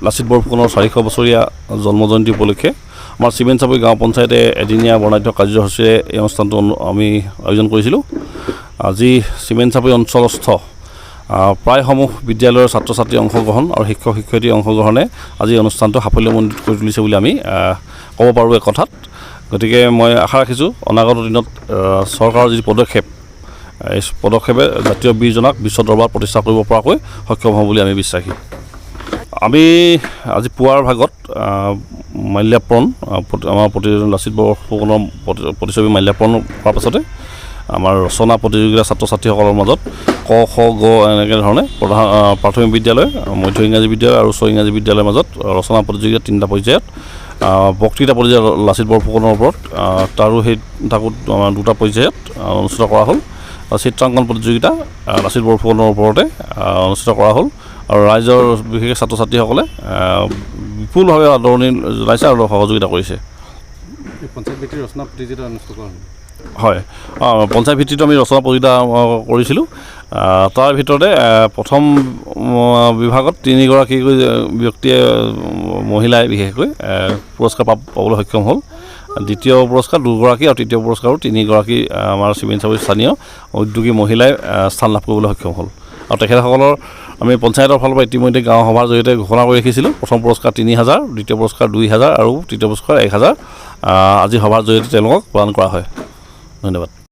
লাচিত বৰফুকনৰ 400 বছৰীয়া জন্মজয়ন্তী উপলক্ষে আমাৰ চিমেণ্ট চাপৰি গাঁও পঞ্চায়তে এদিনীয়া বৰ্ণাঢ্য কাৰ্যসূচীৰে এই অনুষ্ঠানটো আমি আয়োজন কৰিছিলোঁ। আজি চিমেণ্ট চাপৰি অঞ্চলস্থ প্ৰায়সমূহ বিদ্যালয়ৰ ছাত্ৰ ছাত্ৰী অংশগ্ৰহণ আৰু শিক্ষক শিক্ষয়িত্ৰীৰ অংশগ্ৰহণে আজি অনুষ্ঠানটো সাফল্যমণ্ডিত কৰি তুলিছে বুলি আমি ক'ব পাৰোঁ এই কথাত। গতিকে মই আশা ৰাখিছোঁ অনাগত দিনত চৰকাৰৰ যি পদক্ষেপ, এই পদক্ষেপে জাতীয় বীৰজনাক বিশ্ব দৰবাৰত প্ৰতিষ্ঠা কৰিব পৰাকৈ সক্ষম হ'ব বুলি আমি বিশ্বাসী। আমি আজি পুৱাৰ ভাগত মাল্যাৰ্পণ আমাৰ লাচিত বৰফুকনৰ প্ৰতিচ্ছবি মাল্যাৰ্পণ কৰাৰ পাছতে আমাৰ ৰচনা প্ৰতিযোগিতা ছাত্ৰ ছাত্ৰীসকলৰ মাজত ক খ গ এনেকৈ ধৰণে প্ৰাথমিক বিদ্যালয়, মধ্য ইংৰাজী বিদ্যালয় আৰু উচ্চ ইংৰাজী বিদ্যালয়ৰ মাজত ৰচনা প্ৰতিযোগিতা 3টা পৰ্যায়ত, বক্তৃতা প্ৰতিযোগিতা লাচিত বৰফুকনৰ ওপৰত তাৰো তাকো 2টা পৰ্যায়ত অনুষ্ঠিত কৰা হ'ল। চিত্ৰাংকন প্ৰতিযোগিতা লাচিত বৰফুকনৰ ওপৰতে অনুষ্ঠিত কৰা হ'ল আৰু ৰাইজৰ বিশেষকৈ ছাত্ৰ ছাত্ৰীসকলে বিপুলভাৱে আদৰণি জনাইছে আৰু সহযোগিতা কৰিছে। পঞ্চায়ত ভিত্তিক ৰচনা প্ৰতিযোগিতা অনুষ্ঠিত কৰা হয়, পঞ্চায়ত ভিত্তিত আমি ৰচনা প্ৰতিযোগিতা কৰিছিলোঁ। তাৰ ভিতৰতে প্ৰথম বিভাগত 3গৰাকীকৈ ব্যক্তিয়ে, মহিলাই বিশেষকৈ পুৰস্কাৰ পাবলৈ সক্ষম হ'ল। দ্বিতীয় পুৰস্কাৰ 2গৰাকী আৰু তৃতীয় পুৰস্কাৰো 3গৰাকী আমাৰ চিমেণ্ট চাপৰিৰ স্থানীয় উদ্যোগী মহিলাই স্থান লাভ কৰিবলৈ সক্ষম হ'ল। আৰু তেখেতসকলৰ আমি পঞ্চায়তৰ ফালৰ পৰা ইতিমধ্যে গাঁও সভাৰ জৰিয়তে ঘোষণা কৰি ৰাখিছিলোঁ। প্ৰথম পুৰস্কাৰ 3000, দ্বিতীয় পুৰস্কাৰ 2000 আৰু তৃতীয় পুৰস্কাৰ 1000 আজি সভাৰ জৰিয়তে তেওঁলোকক প্ৰদান কৰা হয়। ধন্যবাদ।